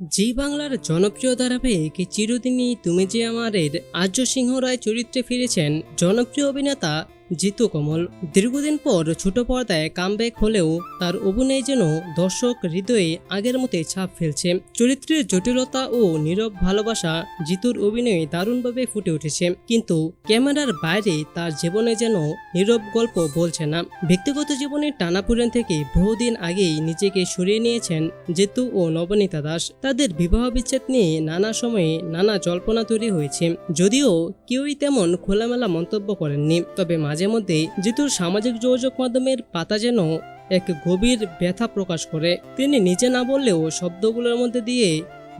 জি বাংলার জনপ্রিয় ধারাবাহিক চিরদিনই তুমি যে আমারের আর্য সিংহ রায় চরিত্রে ফিরেছেন জনপ্রিয় অভিনেতা জিতু কমল। দীর্ঘদিন পর ছোট পর্দায় কামব্যাক হলেও তার অভিনয় যেন দর্শক হৃদয়ে আগের মতোই ছাপ ফেলছে। চরিত্রের জটিলতা ও নীরব ভালোবাসা জিতুর অভিনয়ে দারুণভাবে ফুটে উঠেছে, কিন্তু ক্যামেরার বাইরে তার জীবনে যেন নীরব গল্প বলছে না। ব্যক্তিগত জীবনের টানাপোড়েন থেকে বহুদিন আগেই নিজেকে সরিয়ে নিয়েছেন জিতু ও নবনীতা দাস। তাদের বিবাহ বিচ্ছেদ নিয়ে নানা সময়ে নানা জল্পনা তৈরি হয়েছে, যদিও কেউই তেমন খোলামেলা মন্তব্য করেননি। তবে মাঝে মধ্যে জিতুর সামাজিক যোগাযোগ মাধ্যমের পাতা যেন এক গভীর ব্যথা প্রকাশ করে। তিনি নিজে না বললেও শব্দগুলোর মধ্যে দিয়ে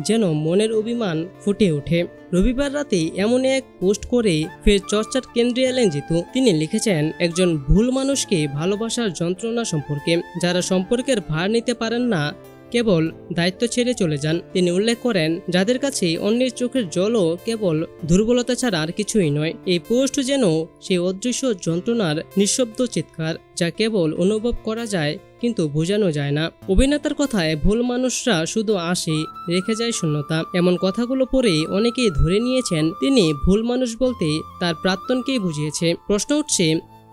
যেন মনের অভিমান ফুটে ওঠে। রবিবার রাতে এমন এক পোস্ট করে ফের চর্চার কেন্দ্রে এলেন জিতু। তিনি লিখেছেন, একজন ভুল মানুষকে ভালোবাসার যন্ত্রণা সম্পর্কে, যারা সম্পর্কের ভার নিতে পারেন না, কেবল দায়িত্ব ছেড়ে চলে যান। তিনি উল্লেখ করেন, যাদের কাছে অন্যের চোখের জলও কেবল দুর্বলতা ছাড়া আর কিছুই নয়। এই পোস্ট যেন সেই অদৃশ্য যন্ত্রণার নিঃশব্দ চিৎকার, যা কেবল অনুভব করা যায় কিন্তু বোঝানো যায় না। অভিনেতার কথায় ভুল মানুষরা শুধু আসে, রেখে যায় শূন্যতা। এমন কথাগুলো পড়ে অনেকেই ধরে নিয়েছেন তিনি ভুল মানুষ বলতে তার প্রাক্তনকেই বুঝিয়েছে। প্রশ্ন উঠছে,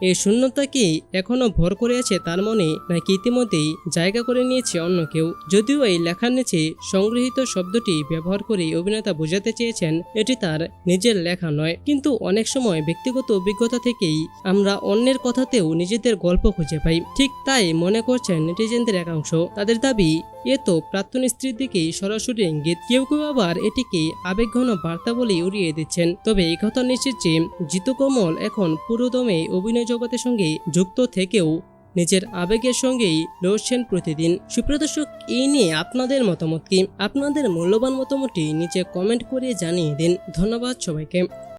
এই শূন্যতা কি এখনো ভর করে আছে তার মনে, নাকি ইতিমধ্যেই জায়গা করে নিয়েছে অন্য কেউ? যদিও এই লেখার নিচে সংগৃহীত শব্দটি ব্যবহার করে অভিনেতা বোঝাতে চেয়েছেন এটি তার নিজের লেখা নয়, কিন্তু অনেক সময় ব্যক্তিগত অভিজ্ঞতা থেকেই আমরা অন্যের কথাতেও নিজেদের গল্প খুঁজে পাই। ঠিক তাই মনে করছেন নেটিজেনদের একাংশ। তাদের দাবি, এ তো প্রাক্তন স্ত্রীর দিকেই সরাসরি ইঙ্গিত। কেউ কেউ আবার এটিকে আবেগঘন বার্তা বলে উড়িয়ে দিচ্ছেন। তবে এই কথা নিশ্চিত যে জিতু কমল এখন পুরোদমে অভিনয় জগতের সঙ্গে যুক্ত থেকেও নিজের আবেগের সঙ্গেই লড়ছেন প্রতিদিন। সুপ্রিয় দর্শক, এই নিয়ে আপনাদের মতামত কি? আপনাদের মূল্যবান মতামতটি নিচে কমেন্ট করে জানিয়ে দিন। ধন্যবাদ সবাইকে।